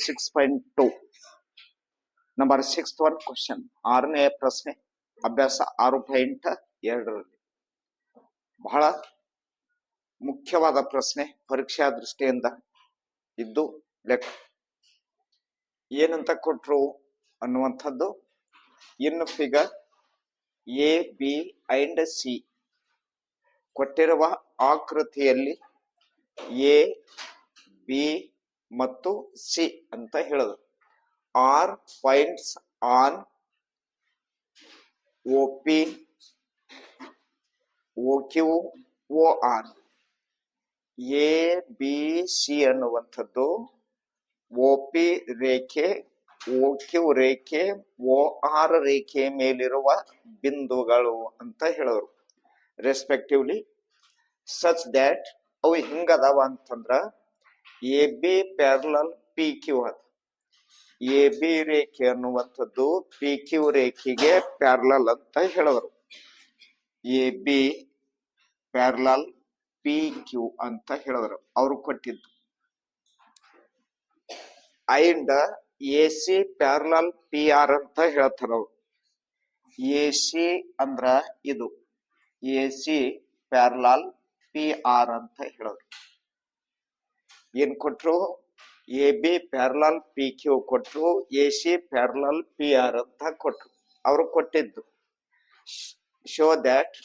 6.2 number 6th question 6ನೇ ಪ್ರಶ್ನೆ ಅಭ್ಯಾಸ 6.2 ಬಹಳ ಮುಖ್ಯವಾದ ಪ್ರಶ್ನೆ ಪರೀಕ್ಷಾ ದೃಷ್ಟಿಯಿಂದ ಇದ್ದು ಲೆಕ್ಕ ಏನಂತ ಕೊಟ್ರು ಅನ್ನುವಂಥದ್ದು ಇನ್ನು figure A B and C ಕೊಟ್ಟಿರುವ ಆಕೃತಿಯಲ್ಲಿ ಎ ಬಿ ಮತ್ತು ಸಿ ಅಂತ ಹೇಳೋದು are points on OP OQ OR A B C ಅನ್ನುವಂಥದ್ದು OP ರೇಖೆ OQ ರೇಖೆ OR ರೇಖೆ ಮೇಲಿರುವ ಬಿಂದುಗಳು ಅಂತ ಹೇಳೋರು ರೆಸ್ಪೆಕ್ಟಿವ್ಲಿ ಸಚ್ ದ್ಯಾಟ್ ಅವು ಹಿಂಗದಾವ ಅಂತಂದ್ರ A B parallel P Q ಅದ ಎ ಬಿ ರೇಖೆ ಅನ್ನುವಂಥದ್ದು ಪಿ ಕ್ಯೂ ರೇಖೆಗೆ ಪ್ಯಾರಲಲ್ ಅಂತ ಹೇಳೋರು A B parallel P Q ಅಂತ ಹೇಳೋರು ಅವ್ರು ಕೊಟ್ಟಿದ್ದು and A C parallel P R ಅಂತ ಹೇಳ್ತಾರ ಅವ್ರು ಎ ಸಿ ಅಂದ್ರ ಇದು A C parallel P R ಅಂತ ಹೇಳೋರು ಏನ್ ಕೊಟ್ರು A B parallel P Q ಕೊಟ್ರು A C parallel P R ಅಂತ ಕೊಟ್ರು ಅವರು ಕೊಟ್ಟಿದ್ದು show that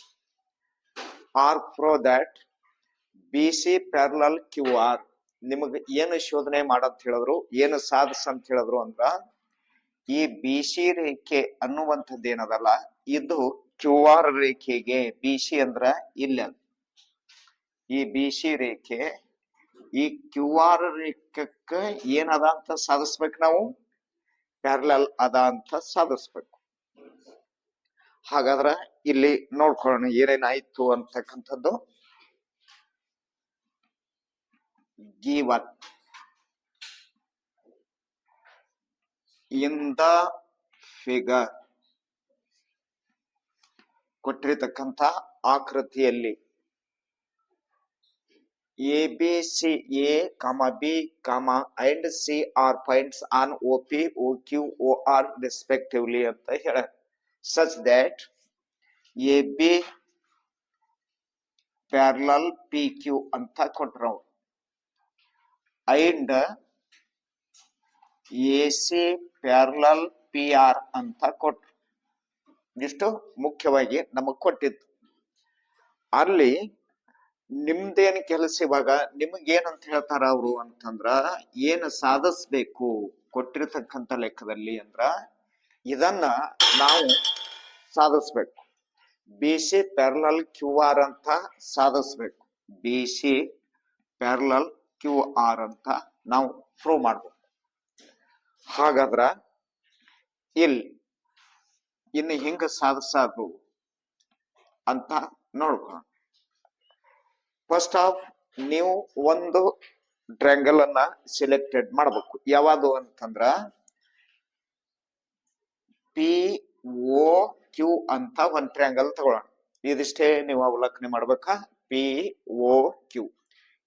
R pro that B C parallel Q R ನಿಮಗ್ ಏನು ಶೋಧನೆ ಮಾಡಂತ ಹೇಳಿದ್ರು ಏನು ಸಾಧಿಸ ಅಂತ ಹೇಳಿದ್ರು ಅಂದ್ರ ಈ ಬಿ ಸಿ ರೇಖೆ ಅನ್ನುವಂಥದ್ದು ಏನದಲ್ಲ ಇದು ಕ್ಯೂ ಆರ್ ರೇಖೆಗೆ ಬಿ ಸಿ ಅಂದ್ರ ಇಲ್ಲ ಈ ಬಿ ಸಿ ರೇಖೆ ಈ ಕ್ಯೂ ಆರ್ ರೇಖಕ್ಕ ಏನದ ಅಂತ ಸಾಧಿಸ್ಬೇಕು ನಾವು ಪ್ಯಾರಲಲ್ ಅದ ಅಂತ ಸಾಧಿಸ್ಬೇಕು ಹಾಗಾದ್ರ ಇಲ್ಲಿ ನೋಡ್ಕೊಳ್ಳೋಣ ಏನೇನಾಯ್ತು ಅಂತಕ್ಕಂಥದ್ದು given in the figure ಕೊಟ್ಟಿರತಕ್ಕಂಥ ಆಕೃತಿಯಲ್ಲಿ A B C A comma B comma and C are points on OP OQ OR respectively ಅಂತ ಹೇಳ such that A B parallel P Q ಅಂತ ಕೊಟ್ರು and A C parallel P R ಅಂತ ಕೊಟ್ರು ಇಷ್ಟು ಮುಖ್ಯವಾಗಿ ನಮಗ್ ಕೊಟ್ಟಿದ್ದು ಅಲ್ಲಿ ನಿಮ್ದೇನ್ ಕೆಲಸ ಇವಾಗ ನಿಮಗೇನಂತ ಹೇಳ್ತಾರ ಅವರು ಅಂತಂದ್ರ ಏನ್ ಸಾಧಿಸ್ಬೇಕು ಕೊಟ್ಟಿರ್ತಕ್ಕಂಥ ಲೆಕ್ಕದಲ್ಲಿ ಅಂದ್ರ ಇದನ್ನ ನಾವು ಸಾಧಿಸ್ಬೇಕು B C parallel Q R ಅಂತ ಸಾಧಿಸ್ಬೇಕು B C parallel Q R ಅಂತ ನಾವು ಪ್ರೂವ್ ಮಾಡ್ಬೇಕು ಹಾಗಾದ್ರ ಇಲ್ಲಿ ಇನ್ನು ಹಿಂಗ ಸಾಧಿಸೋದು ಅಂತ ನೋಡ್ಕೊಳ್ಳೋಣ ಫಸ್ಟ್ ಆಫ್ ನೀವು ಒಂದು ಟ್ರಯಾಂಗಲ್ ಅನ್ನ ಸೆಲೆಕ್ಟೆಡ್ ಮಾಡಬೇಕು ಯಾವುದು ಅಂತಂದ್ರ ಪಿ ಓ ಕ್ಯೂ ಅಂತ ಒಂದ್ ಟ್ರಯಾಂಗಲ್ ತಗೊಳ್ಳೋಣ ಇದಿಷ್ಟೇ ನೀವು ಅವಲೋಕನೆ ಮಾಡ್ಬೇಕಾ ಪಿ ಓ ಕ್ಯೂ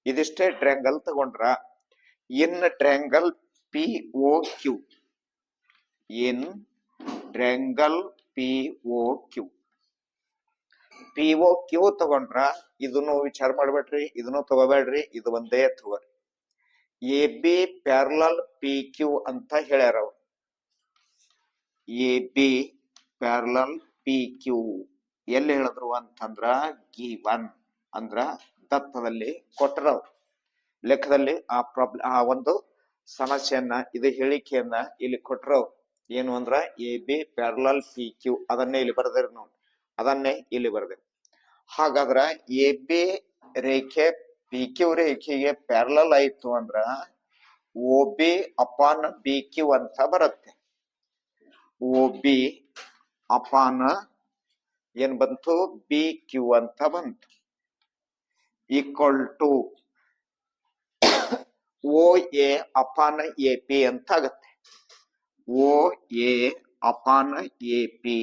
ಇದಿಷ್ಟೇ ಟ್ರಯಾಂಗಲ್ ತಗೊಂಡ್ರ in triangle P O Q in triangle P O Q P O Q ತಗೊಂಡ್ರ ಇದನ್ನು ವಿಚಾರ ಮಾಡ್ಬೇಡ್ರಿ ಇದನ್ನು ತಗೋಬೇಡ್ರಿ ಇದು ಒಂದೇ ತಗೋರಿ A B parallel P Q ಅಂತ ಹೇಳ್ಯಾರ ಅವ್ರು A B parallel P Q ಎಲ್ಲಿ ಹೇಳಿದ್ರು ಅಂತಂದ್ರ ಗಿವನ್ ಅಂದ್ರ ದತ್ತದಲ್ಲಿ ಕೊಟ್ಟರವ್ರು ಲೆಕ್ಕದಲ್ಲಿ ಆ ಒಂದು ಸಮಸ್ಯೆಯನ್ನ ಇದು ಹೇಳಿಕೆಯನ್ನ ಇಲ್ಲಿ ಕೊಟ್ಟರವ್ರು ಏನು ಅಂದ್ರ A B parallel P Q ಅದನ್ನೇ ಇಲ್ಲಿ ಬರ್ದೇವ್ ನೋಡಿ ಅದನ್ನೇ ಇಲ್ಲಿ ಬರ್ದೇವ್ ಹಾಗಾದ್ರ ಎ ಬಿ ರೇಖೆ ಪಿ ಕ್ಯೂ ರೇಖೆಗೆ ಪ್ಯಾರಲಲ್ ಆಯ್ತು ಅಂದ್ರ O B upon B Q ಅಂತ ಬರುತ್ತೆ ಓ ಬಿ ಅಪಾನ್ ಏನ್ ಬಂತು ಬಿ ಕ್ಯೂ ಅಂತ ಬಂತು equal to O A upon A P ಅಂತ ಆಗತ್ತೆ O A upon A P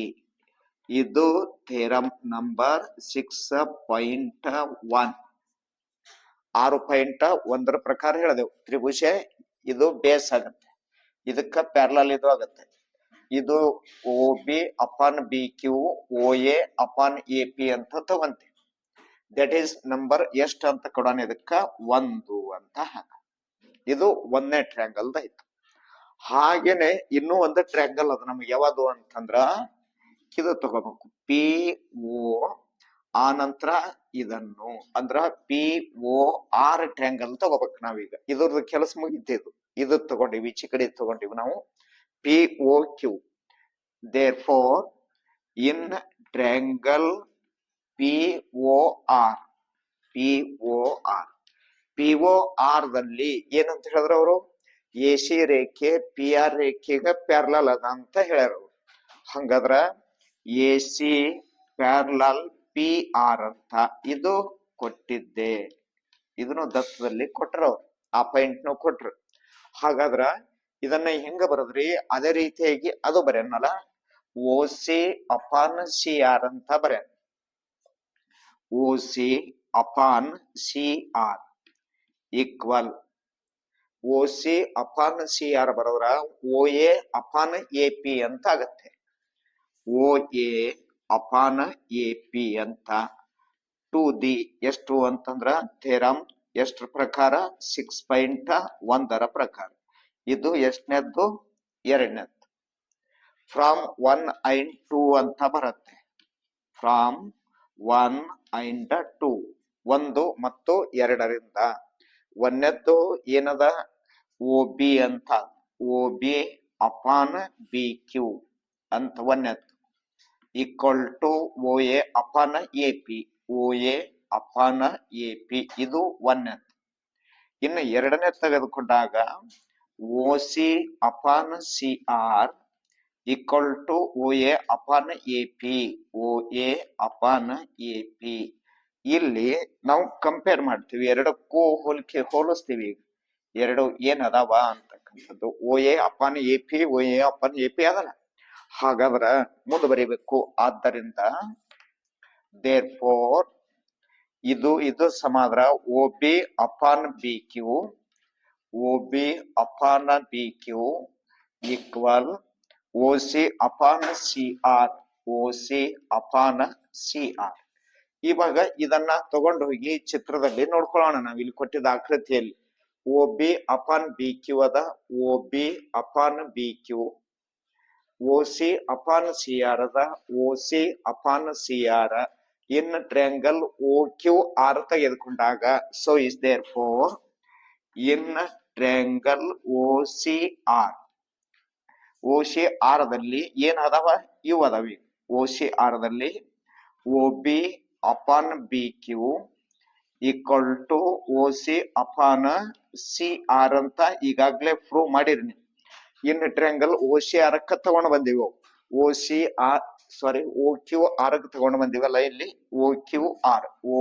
ಇದು ಥಿಯರಂ ನಂಬರ್ 6.1 6.1 ಪ್ರಕಾರ ಹೇಳಿದೆವು ತ್ರಿಭುಜ ಇದು ಬೇಸ್ ಆಗತ್ತೆ ಇದಕ್ಕ ಪ್ಯಾರಲಲ್ ಇದು ಆಗತ್ತೆ. ಇದು O B upon B Q O A upon A P ಅಂತ ತಗೊಂತೀವಿ. ದಟ್ ಈಸ್ ನಂಬರ್ ಎಷ್ಟು ಅಂತ ಕೊಡೋಣ, ಇದಕ್ಕ 1 ಅಂತ ಹಾಕ. ಇದು ಒಂದನೇ ಟ್ರ್ಯಾಂಗಲ್ ಆಯ್ತು. ಹಾಗೇನೆ ಇನ್ನೂ ಒಂದು ಟ್ರ್ಯಾಂಗಲ್ ಅದು ನಮ್ಗೆ ಯಾವುದು ಅಂತಂದ್ರ ಇದು ತಗೋಬೇಕು, ಪಿ ಓ ಆ ನಂತರ ಇದನ್ನು ಅಂದ್ರ ಪಿ ಓ ಆರ್ ಟ್ರ್ಯಾಂಗಲ್ ತಗೋಬೇಕು ನಾವೀಗ. ಇದ್ರದ್ದು ಕೆಲಸ ಮುಗಿತಿದ್ದು. ಇದು ತಗೊಂಡಿವಿ, ಈಚೆ ಕಡೆ ತಗೊಂಡಿವಿ ನಾವು P O Q. There four in triangle P O R, P O R, P O R ದಲ್ಲಿ ಏನಂತ ಹೇಳಿದ್ರು ಅವರು, ಎ ಸಿ ರೇಖೆ ಪಿ ಆರ್ ರೇಖೆಗೆ ಪ್ಯಾರಲಲ್ ಅದ ಅಂತ ಹೇಳ್ಯಾರ. ಹಂಗಾದ್ರ A C parallel P R ಅಂತ ಇದು ಕೊಟ್ಟಿದ್ದೆ. ಇದನ್ನು ದತ್ತದಲ್ಲಿ ಕೊಟ್ರು, ಆ ಪಾಯಿಂಟ್ ಕೊಟ್ರು. ಹಾಗಾದ್ರ ಇದನ್ನ ಹೆಂಗ ಬರದ್ರಿ, ಅದೇ ರೀತಿಯಾಗಿ ಅದು ಬರೆಯನಲ್ಲ, O C upon C R ಅಂತ ಬರೆಯ. O C upon C R equal O C upon C R ಬರೋದ್ರ O A upon A P ಅಂತ ಆಗತ್ತೆ. O A upon A P ಅಂತ ಟು ದಿ ಎಷ್ಟು ಅಂತಂದ್ರ ಥೇರಮ್ ಎಷ್ಟ್ರ ಪ್ರಕಾರ 6.1 ಪ್ರಕಾರ. ಇದು ಎಷ್ಟನೇದ್ದು, ಎರಡನೇದ್ದು. ಫ್ರಾಮ್ 1 and 2 ಅಂತ ಬರುತ್ತೆ. ಫ್ರಾಮ್ 1 and 2, 1 ಮತ್ತು 2ರಿಂದ. ಒಂದನೇದ್ದು ಏನದ, ಓ ಬಿ ಅಂತ, O B upon B Q ಅಂತ ಒಂದನೇದ್ದು equal to O A upon A P, O A upon A P ಇದು ಒಂದನೇದ್ದು. ಇನ್ನು ಎರಡನೇ ತೆಗೆದುಕೊಂಡಾಗ O C upon C R equal to O A upon A P, O A upon A P. ಇಲ್ಲಿ ನಾವು compare ಮಾಡ್ತೀವಿ, ಎರಡಕ್ಕೂ ಹೋಲಿಸ್ತೀವಿ. ಎರಡು ಏನ್ ಅದಾವ ಅಂತಕ್ಕಂಥದ್ದು. O A upon A P, O A upon A P ಅದಲ್ಲ. ಹಾಗಾದ್ರ ಮುಂದೆ ಬರೀಬೇಕು. ಆದ್ದರಿಂದ ದೇರ್ ಫೋರ್ ಇದು ಸಮಾದ್ರ O B upon B Q, O B upon B Q equal O C upon C R, O C upon C R. ಇವಾಗ ಇದನ್ನ ತಗೊಂಡು ಹೋಗಿ ಚಿತ್ರದಲ್ಲಿ ನೋಡ್ಕೊಳ್ಳೋಣ. ನಾವು ಇಲ್ಲಿ ಕೊಟ್ಟಿದ್ದ ಆಕೃತಿಯಲ್ಲಿ O B upon B Q ಅದ, O B upon B Q, O C upon C R ಅದ, O C upon C R in triangle O Q R ತೆಗೆದುಕೊಂಡಾಗ so is there four in triangle O C R, O C R ದಲ್ಲಿ ಏನ್ ಅದಾವ, ಇವು ಅದಾವ. O C R ದಲ್ಲಿ O B upon B Q equal to O C upon C R ಅಂತ ಈಗಾಗ್ಲೇ prove ಮಾಡಿರಿ. In triangle O C R ತಗೊಂಡು ಬಂದಿವಿ. O C R sorry O Q R ತಗೊಂಡು ಬಂದಿವಲ್ಲ, ಇಲ್ಲಿ ಓ ಕ್ಯೂ ಆರ್, ಓ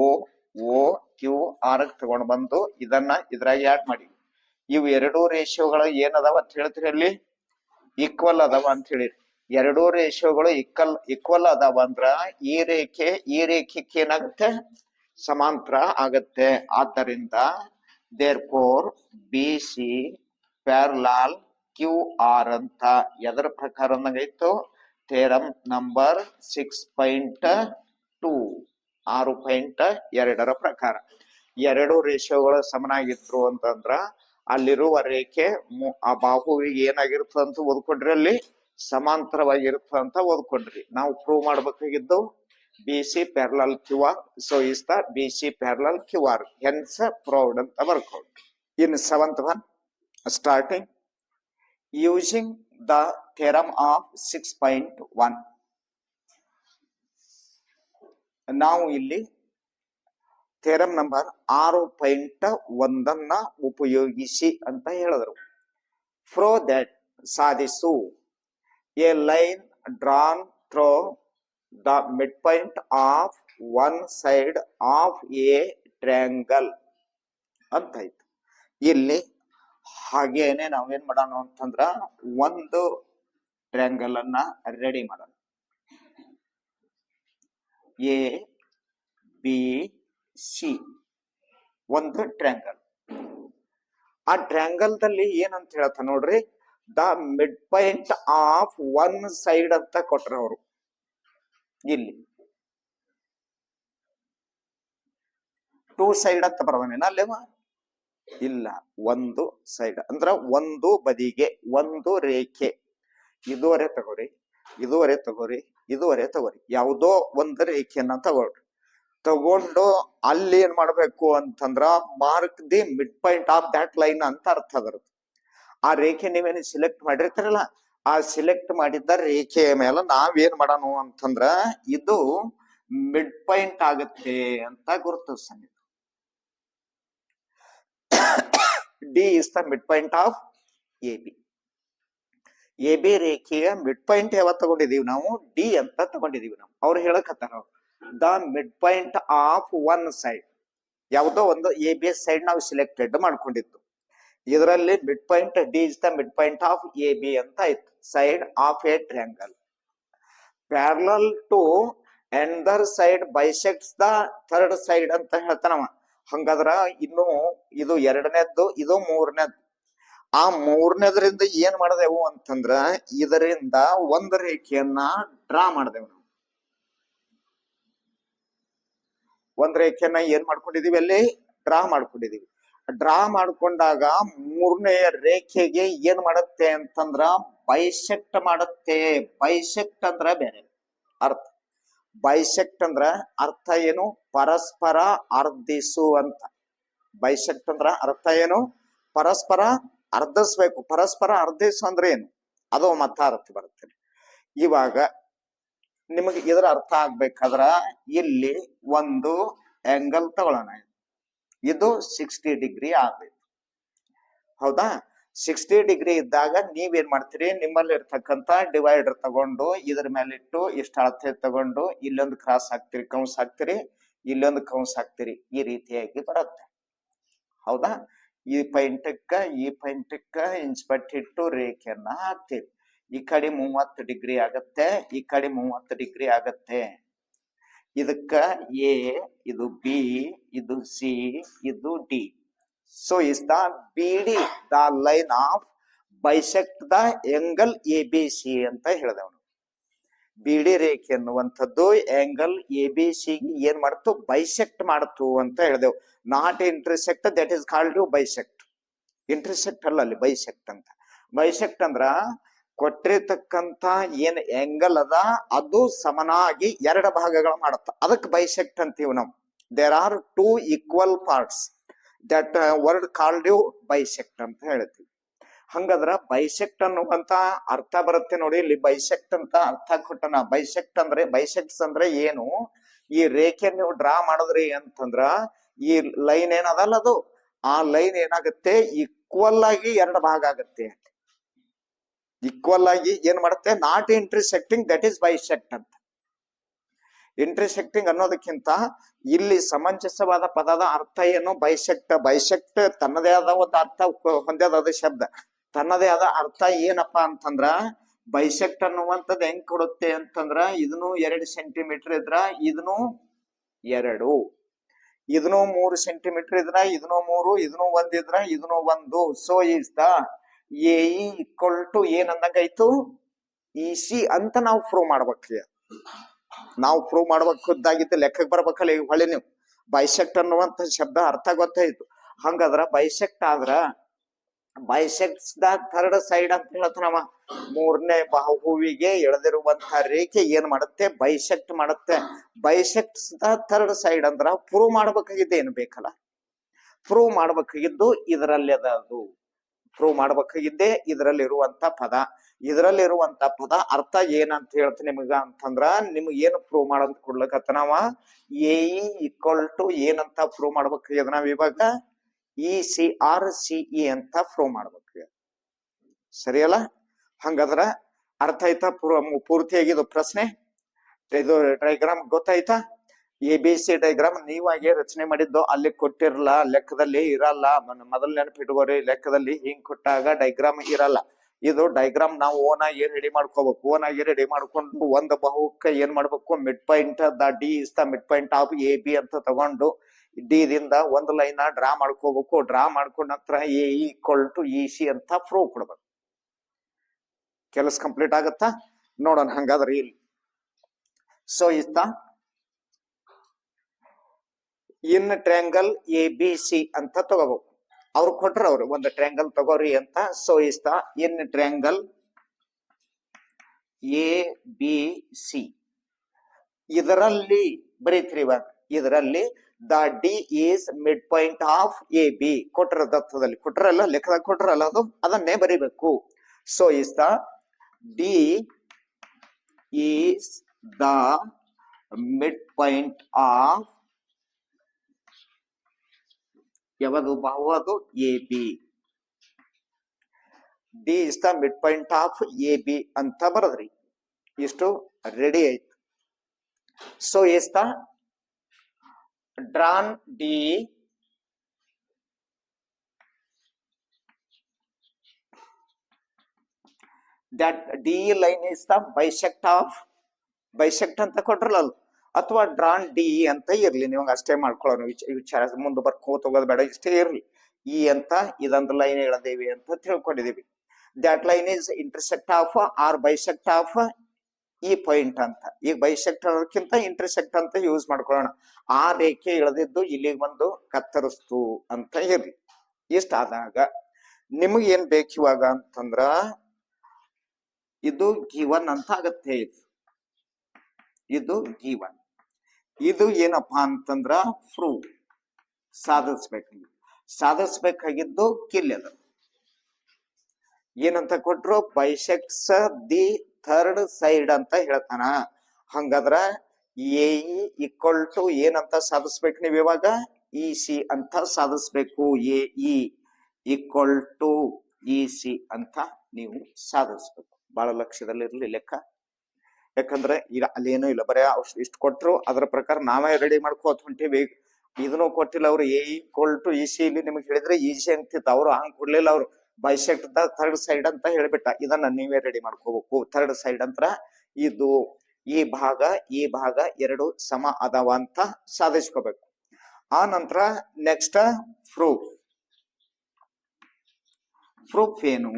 Q R ತಗೊಂಡು ಬಂದು ಇದನ್ನ ಇದ್ರಾಗ ಆಡ್ ಮಾಡಿ. ಇವು ಎರಡೂ ರೇಷಿಯೋಗಳು ಏನದಾವ ಅಂತ ಹೇಳ್ತೀರಿ, ಅಲ್ಲಿ ಈಕ್ವಲ್ ಅದಾವ ಅಂತ ಹೇಳಿ. ಎರಡೂ ರೇಷಿಯೋಗಳು ಈಕ್ವಲ್ ಅದಾವ ಅಂದ್ರ ಈ ರೇಖೆಗೆ ಏನಾಗುತ್ತೆ, ಸಮಾಂತರ ಆಗತ್ತೆ. ಆದ್ದರಿಂದ therefore B C parallel Q R ಅಂತ ಎದರ ಪ್ರಕಾರ ಅಂದಂಗಾಯ್ತು, ಥೇರಮ್ ನಂಬರ್ 6.2, 6.2 ಪ್ರಕಾರ. ಎರಡು ರೇಷಿಯೋಗಳು ಸಮನಾಗಿದ್ರು ಅಂತಂದ್ರ ಅಲ್ಲಿರುವ ರೇಖೆ ಆ ಬಾಹುವಿಗೆ ಏನಾಗಿರ್ತದ ಅಂತ ಓದ್ಕೊಂಡ್ರಿ, ಅಲ್ಲಿ ಸಮಾಂತರವಾಗಿರುತ್ತ ಅಂತ ಓದ್ಕೊಂಡ್ರಿ. ನಾವು ಪ್ರೂವ್ ಮಾಡ್ಬೇಕಾಗಿದ್ದು B C parallel Q R, so is the B C parallel Q R, hence proved ಅಂತ ಬರ್ಕೊಂಡು. ಇನ್ 7th one starting using the theorem of 6.1. ನಾವು ಇಲ್ಲಿ ಥೇರಮ್ ನಂಬರ್ 6.1 ಉಪಯೋಗಿಸಿ ಅಂತ ಹೇಳಿದ್ರು. ಫ್ರೋ ದಟ್ ಸಾಧಿಸು a line drawn through the mid point of one side of a triangle ಅಂತ ಆಯ್ತು. ಇಲ್ಲಿ ಹಾಗೇನೆ ನಾವೇನ್ ಮಾಡೋಣ ಅಂತಂದ್ರ ಒಂದು ಟ್ರ್ಯಾಂಗಲ್ ಅನ್ನ ರೆಡಿ ಮಾಡೋಣ. ಎ ಬಿ ಸಿ ಒಂದು ಟ್ರ್ಯಾಂಗಲ್. ಆ ಟ್ರ್ಯಾಂಗಲ್ ದಲ್ಲಿ ಏನಂತ ಹೇಳ್ತಾ ನೋಡ್ರಿ, the mid point of one side ಅಂತ ಕೊಟ್ರ ಅವರು. ಇಲ್ಲಿ ಟೂ ಸೈಡ್ ಅಂತ ಬರವನೇನ ಅಲ್ಲೇವ? ಇಲ್ಲ, ಒಂದು ಸೈಡ್ ಅಂದ್ರ ಒಂದು ಬದಿಗೆ ಒಂದು ರೇಖೆ. ಇದುವರೆ ತಗೋರಿ, ಇದುವರೆ ತಗೋರಿ, ಇದುವರೆ ತಗೋರಿ, ಯಾವುದೋ ಒಂದು ರೇಖೆಯನ್ನ ತಗೊಳ್ರಿ. ತಗೊಂಡು ಅಲ್ಲಿ ಏನ್ ಮಾಡ್ಬೇಕು ಅಂತಂದ್ರ mark the mid point of that line ಅಂತ ಅರ್ಥ ಅದರ. ಆ ರೇಖೆ ನೀವೇನು ಸಿಲೆಕ್ಟ್ ಮಾಡಿರ್ತಾರಲ್ಲ, ಆ ಸಿಲೆಕ್ಟ್ ಮಾಡಿದ್ದ ರೇಖೆಯ ಮೇಲೆ ನಾವೇನ್ ಮಾಡೋಣ ಅಂತಂದ್ರ ಇದು ಮಿಡ್ ಪಾಯಿಂಟ್ ಆಗುತ್ತೆ ಅಂತ ಗುರುತಿಸ. D is the mid point of A B. A B ರೇಖೆಯ ಮಿಡ್ ಪಾಯಿಂಟ್ ಯಾವತ್ತು ತಗೊಂಡಿದೀವಿ ನಾವು? ಡಿ ಅಂತ ತಗೊಂಡಿದೀವಿ ನಾವು. ಅವ್ರು ಹೇಳಕತ್ತಾರ the mid point of one side, ಯಾವುದೋ ಒಂದು ಎ ಬಿ ಸೈಡ್ ನಾವು ಸಿಲೆಕ್ಟೆಡ್ ಮಾಡ್ಕೊಂಡಿತ್ತು. ಇದರಲ್ಲಿ midpoint D is the mid point of A B ಅಂತ ಆಯ್ತು. Side of a triangle parallel to another side bisects the third side ಅಂತ ಹೇಳ್ತಾನವ. ಹಂಗಾದ್ರ ಇನ್ನು ಇದು ಎರಡನೇದ್ದು, ಇದು ಮೂರನೇದ್ದು. ಆ ಮೂರನೇದ್ರಿಂದ ಏನ್ ಮಾಡಿದೆವು ಅಂತಂದ್ರ ಇದರಿಂದ ಒಂದು ರೇಖೆಯನ್ನ ಡ್ರಾ ಮಾಡಿದೆವು ನಾವು. ಒಂದ್ ರೇಖೆಯನ್ನ ಏನ್ ಮಾಡ್ಕೊಂಡಿದೀವಿ? ಅಲ್ಲಿ ಡ್ರಾ ಮಾಡ್ಕೊಂಡಿದೀವಿ. ಡ್ರಾ ಮಾಡ್ಕೊಂಡಾಗ ಮೂರನೇ ರೇಖೆಗೆ ಏನ್ ಮಾಡುತ್ತೆ ಅಂತಂದ್ರ ಬೈಸೆಕ್ಟ್ ಮಾಡುತ್ತೆ. ಬೈಸೆಕ್ಟ್ ಅಂದ್ರ ಬೇರೆ ಅರ್ಥ. ಬೈಸೆಕ್ಟ್ ಅಂದ್ರ ಅರ್ಥ ಏನು? ಪರಸ್ಪರ ಅರ್ಧಿಸು ಅಂತ. ಬೈಸೆಕ್ಟ್ ಅಂದ್ರ ಅರ್ಥ ಏನು? ಪರಸ್ಪರ ಅರ್ಧಿಸ್ಬೇಕು. ಪರಸ್ಪರ ಅರ್ಧಿಸು ಅಂದ್ರೆ ಏನು? ಅದು ಮತ್ತ ಅರ್ಥ ಬರುತ್ತೆ. ಇವಾಗ ನಿಮಗೆ ಇದರ ಅರ್ಥ ಆಗ್ಬೇಕಾದ್ರ ಇಲ್ಲಿ ಒಂದು ಆಂಗಲ್ ತಗೊಳ್ಳೋಣ. ಇದು 60 ಡಿಗ್ರಿ ಆಗ್ಬೇಕು, ಹೌದಾ? 60 ಡಿಗ್ರಿ ಇದ್ದಾಗ ನೀವೇನ್ ಮಾಡ್ತೀರಿ? ನಿಮ್ಮಲ್ಲಿ ಇರ್ತಕ್ಕಂತ ಡಿವೈಡರ್ ತಗೊಂಡು ಇದ್ರ ಮೇಲೆ ಇಟ್ಟು ಇಷ್ಟ ಅಳತೆ ತಗೊಂಡು ಇಲ್ಲೊಂದು ಕ್ರಾಸ್ ಹಾಕ್ತಿರಿ, ಕೌನ್ಸ್ ಹಾಕ್ತಿರಿ, ಇಲ್ಲೊಂದು ಕೌನ್ಸ್ ಹಾಕ್ತಿರಿ. ಈ ರೀತಿಯಾಗಿ ಬರುತ್ತೆ, ಹೌದಾ? ಈ ಪಾಯಿಂಟಕ್ಕ ಇಂಚ್ ಪಟ್ಟಿಟ್ಟು ರೇಖೆಯನ್ನ ಹಾಕ್ತಿರಿ. ಈ ಕಡೆ 30 ಡಿಗ್ರಿ ಆಗತ್ತೆ, ಈ ಕಡೆ 30 ಡಿಗ್ರಿ ಆಗತ್ತೆ. ಇದಕ್ಕ ಎ, ಇದು ಬಿ, ಇದು ಸಿ, ಇದು D. So is the B D the line of bisect the angle A B C ಅಂತ ಹೇಳಿದವನು. ಬಿ ಡಿ ರೇಖೆ ಅನ್ನುವಂಥದ್ದು ಆಂಗಲ್ ಎ ಬಿ ಸಿ ಏನ್ ಮಾಡ್ತು? ಬೈಸೆಕ್ಟ್ ಮಾಡ್ತು ಅಂತ ಹೇಳಿದೆವು. Not intersect, that is called bisect. Intersect ಅಲ್ಲ, ಅಲ್ಲಿ ಬೈಸೆಕ್ಟ್ ಅಂತ. ಬೈಸೆಕ್ಟ್ ಅಂದ್ರ ಕೊಟ್ಟಿರ್ತಕ್ಕಂತ ಏನ್ ಆಂಗಲ್ ಅದ ಅದು ಸಮನಾಗಿ ಎರಡು ಭಾಗಗಳು ಮಾಡುತ್ತ, ಅದಕ್ಕೆ ಬೈಸೆಕ್ಟ್ ಅಂತೀವಿ ನಾವು. There are two equal parts, that word called you bisect ಅಂತ ಹೇಳ್ತೀವಿ. ಹಂಗದ್ರ ಬೈಸೆಕ್ಟ್ ಅನ್ನುವಂತ ಅರ್ಥ ಬರುತ್ತೆ ನೋಡಿ. ಇಲ್ಲಿ ಬೈಸೆಕ್ಟ್ ಅಂತ ಅರ್ಥ ಕೊಟ್ಟನ. ಬೈಸೆಕ್ಟ್ ಅಂದ್ರೆ, ಬೈಸೆಕ್ಟ್ಸ್ ಅಂದ್ರೆ ಏನು? ಈ ರೇಖೆ ನೀವು ಡ್ರಾ ಮಾಡಿದ್ರಿ ಅಂತಂದ್ರ ಈ ಲೈನ್ ಏನದಲ್ಲ ಅದು, ಆ ಲೈನ್ ಏನಾಗುತ್ತೆ? ಈಕ್ವಲ್ ಆಗಿ ಎರಡು ಭಾಗ ಆಗತ್ತೆ. ಈಕ್ವಲ್ ಆಗಿ ಏನ್ ಮಾಡುತ್ತೆ? Not intersecting, that is bisect ಅಂತ. ಇಂಟರ್ಸೆಕ್ಟಿಂಗ್ ಅನ್ನೋದಕ್ಕಿಂತ ಇಲ್ಲಿ ಸಮಂಜಸವಾದ ಪದದ ಅರ್ಥ ಏನು? ಬೈಸೆಕ್ಟ್. ಬೈಸೆಕ್ಟ್ ತನ್ನದೇ ಆದ ಒಂದು ಅರ್ಥ ಹೊಂದ್ಯದ ಶಬ್ದ. ತನ್ನದೇ ಆದ ಅರ್ಥ ಏನಪ್ಪಾ ಅಂತಂದ್ರ ಬೈಸೆಕ್ಟ್ ಅನ್ನುವಂಥದ್ದು ಹೆಂಗ್ ಕೊಡುತ್ತೆ ಅಂತಂದ್ರ ಇದನ್ನು 2 ಸೆಂಟಿಮೀಟರ್ ಇದ್ರ ಇದನ್ನು 2, ಇದನ್ನು 3 ಸೆಂಟಿಮೀಟರ್ ಇದ್ರ ಇದನ್ನು 3, ಇದನ್ನು 1 ಇದ್ರ ಇದನ್ನು 1. So is the A equal to ಏನ್ ಅಂದಂಗಾಯ್ತು? ಇ ಸಿ ಅಂತ ನಾವು ಪ್ರೂವ್ ಮಾಡ್ಬೇಕು. ನಾವು ಪ್ರೂವ್ ಮಾಡ್ಬೇಕು, ಖುದ್ದಾಗಿದ್ದು ಲೆಕ್ಕಕ್ಕೆ ಬರ್ಬೇಕಲ್ಲ. ಈಗ ಹೊಳೆ ನೀವು ಬೈಸೆಕ್ಟ್ ಅನ್ನುವಂತ ಶಬ್ದ ಅರ್ಥ ಗೊತ್ತಾಯ್ತು. ಹಂಗಾದ್ರ ಬೈಸೆಕ್ಟ್ ಆದ್ರ ಬೈಸೆಕ್ಟ್ಸ್ ದ ಥರ್ಡ್ ಸೈಡ್ ಅಂತ ಹೇಳ್ತಾನವ. ಮೂರನೇ ಬಾಹುವಿಗೆ ಎಳೆದಿರುವಂತಹ ರೇಖೆ ಏನ್ ಮಾಡುತ್ತೆ? ಬೈಸೆಕ್ಟ್ ಮಾಡುತ್ತೆ. ಬೈಸೆಕ್ಟ್ಸ್ ದ ಥರ್ಡ್ ಸೈಡ್ ಅಂದ್ರ ಪ್ರೂವ್ ಮಾಡ್ಬೇಕಾಗಿದ್ದೆ ಏನು ಬೇಕಲ್ಲ? ಪ್ರೂವ್ ಮಾಡ್ಬೇಕಾಗಿದ್ದು ಇದರಲ್ಲಿ ಅದ. ಅದು ಪ್ರೂವ್ ಮಾಡ್ಬೇಕಾಗಿದ್ದೆ ಇದರಲ್ಲಿ ಇರುವಂತ ಪದ. ಇದರಲ್ಲಿರುವಂತ ಪದ ಅರ್ಥ ಏನಂತ ಹೇಳ್ತೀನಿ ನಿಮಗ ಅಂತಂದ್ರ, ನಿಮ್ಗೆ ಏನು ಪ್ರೂವ್ ಮಾಡೋದ್ ಕೊಡ್ಲಕತ್ತ ನಾವ ಎ ಈಕ್ವಲ್ ಟು ಏನಂತ ಪ್ರೂವ್ ಮಾಡ್ಬೇಕಾಗ್ಯದ ನಾವ್ ಇವಾಗ? E C or C E ಅಂತ ಪ್ರೂವ್ ಮಾಡ್ಬೇಕು. ಸರಿಯಲ್ಲ? ಹಂಗಾದ್ರ ಅರ್ಥ ಆಯ್ತಾ? ಪೂರ್ತಿಯಾಗಿದ್ದು ಪ್ರಶ್ನೆ. ಇದು ಡೈಗ್ರಾಮ್ ಗೊತ್ತಾಯ್ತಾ? ಎ ಬಿ ಸಿ ಡೈಗ್ರಾಮ್ ನೀವಾಗೆ ರಚನೆ ಮಾಡಿದ್ದು, ಅಲ್ಲಿ ಕೊಟ್ಟಿರಲ್ಲ, ಲೆಕ್ಕದಲ್ಲಿ ಇರಲ್ಲ. ಮೊದಲ್ ನೆನಪಿಟ್ಕೋರಿ, ಲೆಕ್ಕದಲ್ಲಿ ಹಿಂಗ್ ಕೊಟ್ಟಾಗ ಡೈಗ್ರಾಮ್ ಇರಲ್ಲ. ಇದು ಡೈಗ್ರಾಮ್ ನಾವು ಓನ್ ಆಗಿ ರೆಡಿ ಮಾಡ್ಕೋಬೇಕು. ಓನ್ ಆಗಿ ರೆಡಿ ಮಾಡ್ಕೊಂಡು ಒಂದು ಬಹುಕ್ಕೆ ಏನ್ ಮಾಡ್ಬೇಕು? Mid point the D is the mid point of A B ಅಂತ ತಗೊಂಡು ಡಿ ದಿಂದ ಒಂದು ಲೈನ್ ಡ್ರಾ ಮಾಡ್ಕೋಬೇಕು. ಡ್ರಾ ಮಾಡ್ಕೊಂಡ ನಂತರ A equal to E C ಅಂತ ಪ್ರೂವ್ ಕೊಡ್ಬೇಕು. ಕೆಲಸ ಕಂಪ್ಲೀಟ್ ಆಗತ್ತಾ ನೋಡೋಣ ಹಂಗಾದ್ರೆ ಇಲ್ಲಿ. ಸೊ ಇಷ್ಟ in triangle A B C ಅಂತ ತಗೋಬೇಕು. ಅವ್ರು ಕೊಟ್ರ ಅವ್ರು ಒಂದು ಟ್ರ್ಯಾಂಗಲ್ ತಗೋರಿ ಅಂತ. ಸೊ ಇಷ್ಟ in triangle A B C ಇದರಲ್ಲಿ ಬರೀತ್ರಿ ಇವಾಗ ಇದರಲ್ಲಿ the D is mid point of A B ಕೊಟ್ರ ದತ್ತದಲ್ಲಿ ಕೊಟ್ರಲ್ಲ ಲೆಕ್ಕದಾಗ ಕೊಟ್ರಲ್ಲ ಅದನ್ನೇ ಬರಿಬೇಕು. So is the D is the mid point of ಯಾವುದು ಬಾಹುದು A B. D is the mid point of A B ಅಂತ ಬರದ್ರಿ. ಇಷ್ಟು ರೆಡಿ ಆಯ್ತು. So is the drawn D that D line is the bisect of bisect ಅಂತ ಕೊಟ್ರಲ್ಲ ಅಥವಾ drawn D ಅಂತ ಇರ್ಲಿ, ನೀವು ಅಷ್ಟೇ ಮಾಡ್ಕೊಳ್ಳೋಣ. ವಿಚಾರ ಮುಂದೆ ಬರ್ಕೋತ ಹೋಗೋದು ಬೇಡ, ಇಷ್ಟೇ ಇರ್ಲಿ. ಈ ಅಂತ ಇದೊಂದು ಲೈನ್ ಹೇಳದೇವಿ ಅಂತ ತಿಳ್ಕೊಂಡಿದೀವಿ. that line is intersect of or bisect of ಈ ಪಾಯಿಂಟ್ ಅಂತ. ಈಗ ಬೈಸೆಕ್ಟ್ ಅನ್ನೋದಕ್ಕಿಂತ ಇಂಟರ್ಸೆಕ್ಟ್ ಅಂತ ಯೂಸ್ ಮಾಡ್ಕೊಳ್ಳೋಣ. ಆ ರೇಖೆ ಇಳದಿದ್ದು ಇಲ್ಲಿಗೆ ಬಂದು ಕತ್ತರಿಸ್ತು ಅಂತ ಇರ್ಲಿ. ಇಷ್ಟ ಆದಾಗ ನಿಮಗೆ ಏನ್ ಬೇಕು ಇವಾಗ ಅಂತಂದ್ರ ಇದು ಗಿವನ್ ಅಂತ ಆಗತ್ತೆ. ಇದು ಗಿವನ್. ಇದು ಏನಪ್ಪಾ ಅಂತಂದ್ರ ಪ್ರೂವ್ ಸಾಧಿಸ್ಬೇಕಾಗಿದ್ದು ಕಿಲ್ಯದ ಏನಂತ ಕೊಟ್ರು ಬೈಸೆಕ್ಟ್ಸ್ ದಿ ಥರ್ಡ್ ಸೈಡ್ ಅಂತ ಹೇಳ್ತಾನ. ಹಂಗಾದ್ರ ಎ ಈಕ್ವಲ್ ಟು ಏನಂತ ಸಾಧಿಸ್ಬೇಕು ನೀವು ಇವಾಗ ಇ ಸಿ ಅಂತ ಸಾಧಿಸ್ಬೇಕು. A E equal to E C ಅಂತ ನೀವು ಸಾಧಿಸ್ಬೇಕು. ಬಹಳ ಲಕ್ಷ್ಯದಲ್ಲಿರ್ಲಿ ಲೆಕ್ಕ. ಯಾಕಂದ್ರೆ ಈಗ ಅಲ್ಲಿ ಏನೂ ಇಲ್ಲ, ಬರೀ ಇಷ್ಟು ಕೊಟ್ರು ಅದ್ರ ಪ್ರಕಾರ ನಾವೇ ರೆಡಿ ಮಾಡ್ಕೋತ ಹೊಂಟಿವಿ. ಇದನ್ನು ಕೊಟ್ಟಿಲ್ಲ ಅವ್ರು. A equal to E C ಇಲ್ಲಿ ನಿಮ್ಗೆ ಹೇಳಿದ್ರೆ ಈಸಿ ಅಂತಿತ್ತು. ಅವ್ರು ಹಂಗ್ ಕೊಡ್ಲಿಲ್ಲ. ಅವ್ರು ಬೈಸೆಕ್ಟ್ ದ ಥರ್ಡ್ ಸೈಡ್ ಅಂತ ಹೇಳ್ಬಿಟ್ಟ. ಇದನ್ನ ನೀವೇ ರೆಡಿ ಮಾಡ್ಕೋಬೇಕು. ಥರ್ಡ್ ಸೈಡ್ ಅಂತ ಇದು ಈ ಭಾಗ ಎರಡು ಸಮ ಅದಾವ ಅಂತ ಸಾಧಿಸ್ಕೋಬೇಕು. ಆ ನಂತರ ನೆಕ್ಸ್ಟ್ ಪ್ರೂಫ್ ಏನು?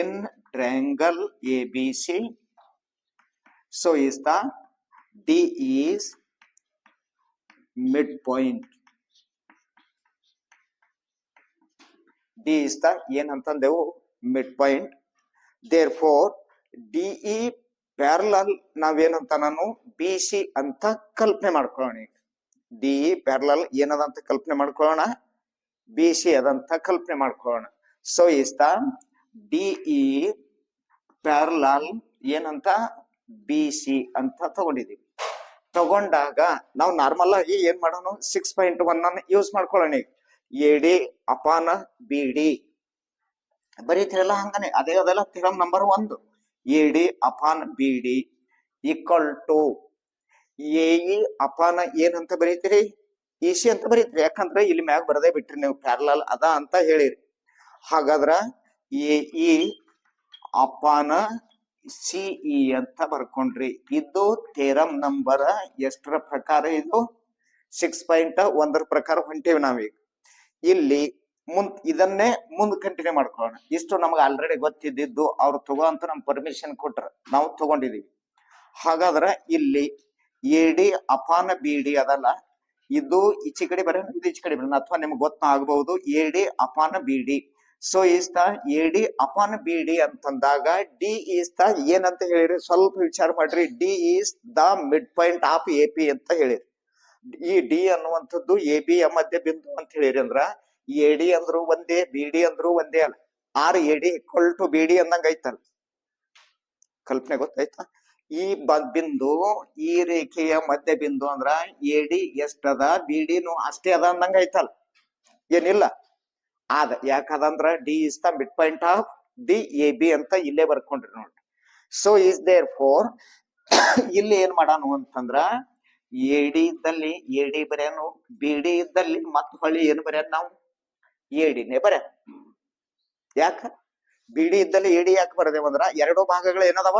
In triangle A B C so is the D is midpoint. D is the ಏನಂತಂದೆವು midpoint. therefore DE parallel ನಾವೇನಂತ ನಾನು BC ಅಂತ ಕಲ್ಪನೆ ಮಾಡ್ಕೊಳ್ಳೋಣ. DE parallel ಏನದಂತ ಕಲ್ಪನೆ ಮಾಡ್ಕೊಳ್ಳೋಣ, BC ಅದಂತ ಕಲ್ಪನೆ ಮಾಡ್ಕೊಳ್ಳೋಣ. so is the DE parallel ಏನಂತ ಬಿ ಸಿ ಅಂತ ತಗೊಂಡಿದೀವಿ. ತಗೊಂಡಾಗ ನಾವು ನಾರ್ಮಲ್ ಆಗಿ ಏನ್ ಮಾಡೋಣ 6.1 ಅನ್ನು ಯೂಸ್ ಮಾಡ್ಕೊಳ್ಳೋಣ. A D upon B D ಬರೀತಿರಲ್ಲ ಹಂಗಾನೆ ಅದೆಲ್ಲ theorem number 1. A D upon B D equal to A E upon ಏನಂತ ಬರೀತೀರಿ ಇ ಸಿ ಅಂತ ಬರೀತೀರಿ. ಯಾಕಂದ್ರೆ ಇಲ್ಲಿ ಮ್ಯಾಗ ಬರದೇ ಬಿಟ್ರಿ ನೀವು ಪ್ಯಾರಲಲ್ ಅದ ಅಂತ ಹೇಳಿರಿ. ಹಾಗಾದ್ರ ಎ ಇ ಅಪಾನ ಸಿಇ ಅಂತ ಬರ್ಕೊಂಡ್ರಿ. ಇದು ಥೇರಮ್ ನಂಬರ್ ಎಷ್ಟರ ಪ್ರಕಾರ? ಇದು 6.1 ಪ್ರಕಾರ ಹೊಂಟೇವಿ ನಾವೀಗ. ಇಲ್ಲಿ ಇದನ್ನೇ ಮುಂದ್ ಕಂಟಿನ್ಯೂ ಮಾಡ್ಕೊಳ್ಳೋಣ. ಇಷ್ಟು ನಮ್ಗೆ ಆಲ್ರೆಡಿ ಗೊತ್ತಿದ್ದು ಅವ್ರು ತಗೋ ಅಂತ ನಮ್ ಪರ್ಮಿಷನ್ ಕೊಟ್ರ, ನಾವು ತಗೊಂಡಿದೀವಿ. ಹಾಗಾದ್ರ ಇಲ್ಲಿ A D upon B D ಅದಲ್ಲ, ಇದು ಈಚೆ ಕಡೆ ಬರೋಣ, ಇದು ಈಚೆ ಕಡೆ ಬರೋಣ, ಅಥವಾ ನಿಮ್ಗೆ ಗೊತ್ತಾಗಬಹುದು A D upon B D. So is the A D upon B D ಅಂತಂದಾಗ ಡಿ ಈಸ್ ದ ಏನಂತ ಹೇಳಿರಿ, ಸ್ವಲ್ಪ ವಿಚಾರ ಮಾಡ್ರಿ. D is the mid point of A P ಅಂತ ಹೇಳಿರಿ. ಈ ಡಿ ಅನ್ನುವಂಥದ್ದು ಎ ಬಿ ಯ ಮಧ್ಯ ಬಿಂದು ಅಂತ ಹೇಳಿರಿ. ಅಂದ್ರ ಎ ಡಿ ಅಂದ್ರು ಒಂದೇ, ಬಿ ಡಿ ಅಂದ್ರು ಒಂದೇ ಅಲ್ಲ. Or A D equal to B D ಅಂದಂಗ ಐತಲ್ಲ, ಕಲ್ಪನೆ ಗೊತ್ತಾಯ್ತಾ? ಈ ಬಿಂದು ಈ ರೇಖೆಯ ಮಧ್ಯ ಬಿಂದು ಅಂದ್ರ ಎ ಡಿ ಎಷ್ಟದ, ಬಿ ಡಿನು ಅಷ್ಟೇ ಅದ ಅಂದಂಗ ಐತಲ್ಲ, ಏನಿಲ್ಲ ಅದ. ಯಾಕದಂದ್ರ D is the mid point of the A B ಅಂತ ಇಲ್ಲೇ ಬರ್ಕೊಂಡ್ರಿ ನೋಡ್ರಿ. ಸೊ ಇಸ್ ದೇರ್ ಫೋರ್ ಇಲ್ಲಿ ಏನ್ ಮಾಡಾನು ಅಂತಂದ್ರ ಎ ಡಿ ಇದ್ದಲ್ಲಿ ಎ ಡಿ ಬರೆಯನು, ಬಿ ಡಿ ಇದ್ದಲ್ಲಿ ಮತ್ ಹೊಳ್ಳಿ ಏನ್ ಬರೆಯ ನಾವು ಎ ಡಿನೇ ಬರೆಯ. ಯಾಕ ಬಿ ಡಿ ಇದ್ದಲ್ಲಿ ಎ ಡಿ ಯಾಕೆ ಬರದೇವಂದ್ರ ಎರಡು ಭಾಗಗಳು ಏನದವ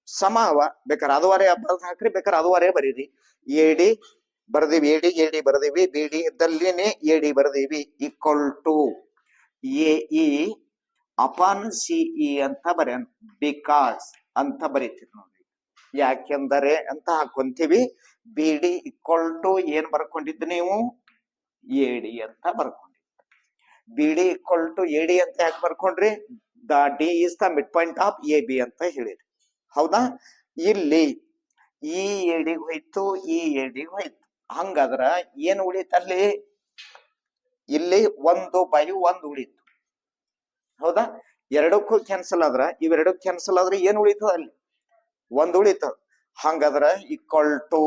ಸಮ ಅವ. ಬೇಕಾರೆ ಅದುವರೆ ಬರ್ದ್ ಹಾಕ್ರಿ, ಬೇಕಾರೆ ಅದುವರೆ ಬರೀರಿ. ಎ ಡಿ ಬರ್ದೀವಿ, ಎ ಡಿ ಬರ್ದೀವಿ, ಬಿ ಡಿ ಇದ್ದಲ್ಲಿನೇ ಎ ಡಿ ಬರ್ದೀವಿ. Equal to A E upon C E ಅಂತ ಬರೆಯೋಣ, ಬಿಕಾಸ್ ಅಂತ ಬರೀತೀವಿ ನೋಡಿ. ಯಾಕೆಂದರೆ ಅಂತ ಹಾಕೊಂತೀವಿ. ಬಿ ಡಿ ಈಕ್ವಲ್ ಟು ಏನ್ ಬರ್ಕೊಂಡಿದ್ದು ನೀವು, ಎಡಿ ಅಂತ ಬರ್ಕೊಂಡಿದ್ರಿ. B D equal to A D ಅಂತ ಯಾಕೆ ಬರ್ಕೊಂಡ್ರಿ, the D is the mid point of A B ಅಂತ ಹೇಳಿರಿ. ಹೌದಾ, ಇಲ್ಲಿ ಈ ಎಡಿಗೆ ಹೋಯ್ತು, ಈ ಎಡಿಗೆ ಹೋಯ್ತು. ಹಂಗಾದ್ರ ಏನ್ ಉಳಿತಲ್ಲಿ, ಇಲ್ಲಿ 1/1 ಉಳಿತು. ಹೌದಾ, ಎರಡಕ್ಕೂ ಕ್ಯಾನ್ಸಲ್ ಆದ್ರ ಇವೆರಡು ಕ್ಯಾನ್ಸಲ್ ಆದ್ರೆ ಏನ್ ಉಳಿತದ, ಅಲ್ಲಿ 1 ಉಳಿತದ. ಹಂಗಾದ್ರ ಈಕ್ವಲ್ ಟು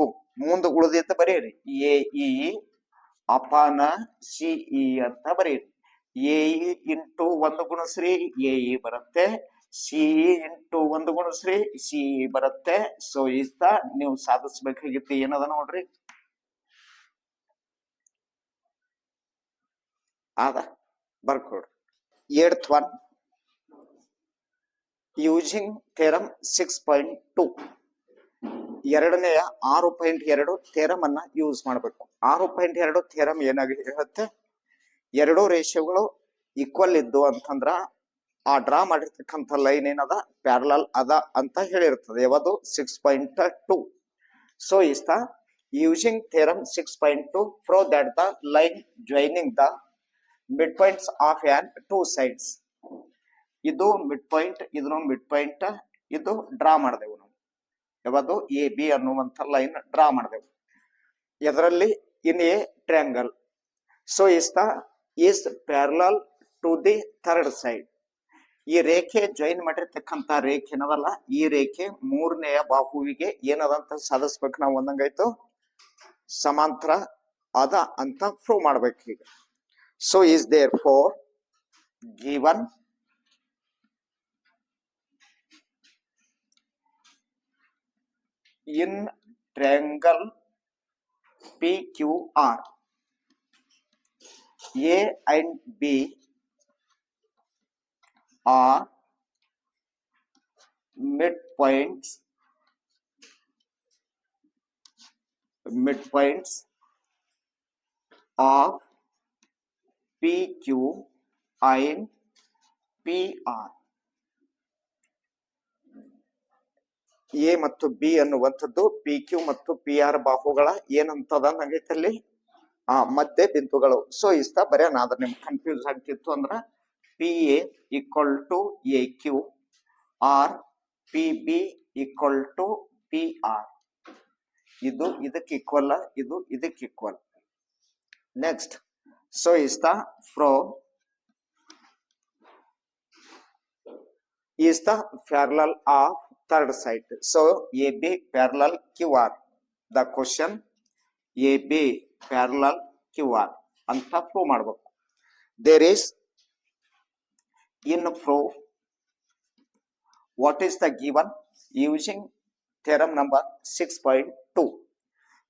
ಮುಂದೆ ಉಳಿದೈತೆ ಬರೀರಿ, ಎ ಇ ಅಪಾನ ಸಿಇ ಅಂತ ಬರೀರಿ. ಎ ಇಂಟು 1 ಗುಣಿಸ್ರಿ ಎ ಇ ಬರುತ್ತೆ, ಸಿಇ ಇಂಟು 1 ಗುಣಿಸ್ರಿ ಸಿಇ ಬರುತ್ತೆ. ಸೊ ಇಷ್ಟ ನೀವು ಸಾಧಿಸ್ಬೇಕಾಗಿತ್ತು ಏನದ ನೋಡ್ರಿ, ಆದ ಬರ್ಕೊಡ್ರಿ. 8th one, ಯೂಸಿಂಗ್ ಥಿಯರಮ್ 6.2, ಎರಡನೆಯ 6.2 ಥಿಯರಮ್ ಅನ್ನ ಯೂಸ್ ಮಾಡಬೇಕು. 6.2 ಥಿಯರಮ್ ಏನಾಗಿ ಹೇಳುತ್ತೆ, ಎರಡು ರೇಷಿಯೋಗಳು ಈಕ್ವಲ್ ಇದ್ದು ಅಂತಂದ್ರ ಆ ಡ್ರಾ ಮಾಡಿರ್ತಕ್ಕಂಥ ಲೈನ್ ಏನದ ಪ್ಯಾರಲಲ್ ಅದ ಅಂತ ಹೇಳಿರ್ತದೆ. ಯಾವುದು 6.2. So is the using theorem 6.2 prove that the line joining the midpoints of on two sides. ಇದು ಮಿಡ್ ಪಾಯಿಂಟ್, ಇದನ್ನು ಮಿಡ್ ಪಾಯಿಂಟ್, ಇದು ಡ್ರಾ ಮಾಡಿದೆವು ನಾವು. ಯಾವುದು ಎ ಬಿ ಅನ್ನುವಂಥ ಲೈನ್ ಡ್ರಾ ಮಾಡಿದೆವು. ಇದರಲ್ಲಿ in a triangle. So is the is parallel to the third side. ಈ ರೇಖೆ ಜಾಯಿನ್ ಮಾಡಿರ್ತಕ್ಕಂಥ ರೇಖೆ ಏನದಲ್ಲ, ಈ ರೇಖೆ ಮೂರನೆಯ ಬಾಹುವಿಗೆ ಏನದಂತ ಸಾಧಿಸ್ಬೇಕು ನಾವು. ಒಂದಂಗಾಯ್ತು, ಸಮಾಂತರ ಅದ ಅಂತ ಪ್ರೂವ್ ಮಾಡ್ಬೇಕು ಈಗ. So is therefore given in triangle PQR, A and B are midpoints of PQ and PR. A ಮತ್ತು ಬಿ ಅನ್ನುವಂಥದ್ದು ಪಿ ಕ್ಯೂ ಮತ್ತು ಪಿ ಆರ್ ಬಾಹುಗಳ ಏನಂತದ ನಂಗೈತಲ್ಲಿ ಮಧ್ಯೆ ಬಿಂದುಗಳು. ಸೊ ಇಷ್ಟ ಬರೆಯೋಣ, ಆದ್ರೆ ನಿಮ್ಗೆ ಕನ್ಫ್ಯೂಸ್ ಆಗ್ತಿತ್ತು ಅಂದ್ರ P A equal to A Q R P B equal to P R. ಇದು ಇದಕ್ಕೆ ಈಕ್ವಲ್, ಇದು ಇದಕ್ಕೆ ಈಕ್ವಲ್. ನೆಕ್ಸ್ಟ್, ಸೊ ಇಷ್ಟ ಫ್ರೋ is the parallel of third side. So AB parallel QR. The question AB parallel QR ಅಂತ prove ಮಾಡಬೇಕು. There is in proof what is the given using theorem number 6.2.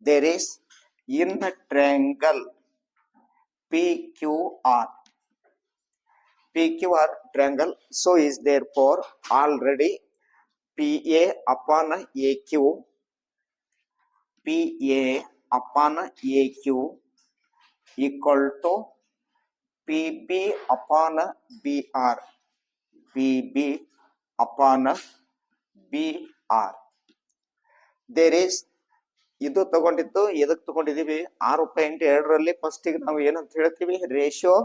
There is in triangle PQR. PQR triangle. So is therefore already PA upon AQ, PA upon AQ equal to PB upon BR, PB upon BR. There is ಇದು ತಗೊಂಡಿದ್ದು ಎದಕ್ ತಗೊಂಡಿದೀವಿ, 6.2ರಲ್ಲಿ first ಗೆ ನಾವು ಏನಂತ ಹೇಳ್ತೀವಿ, ratio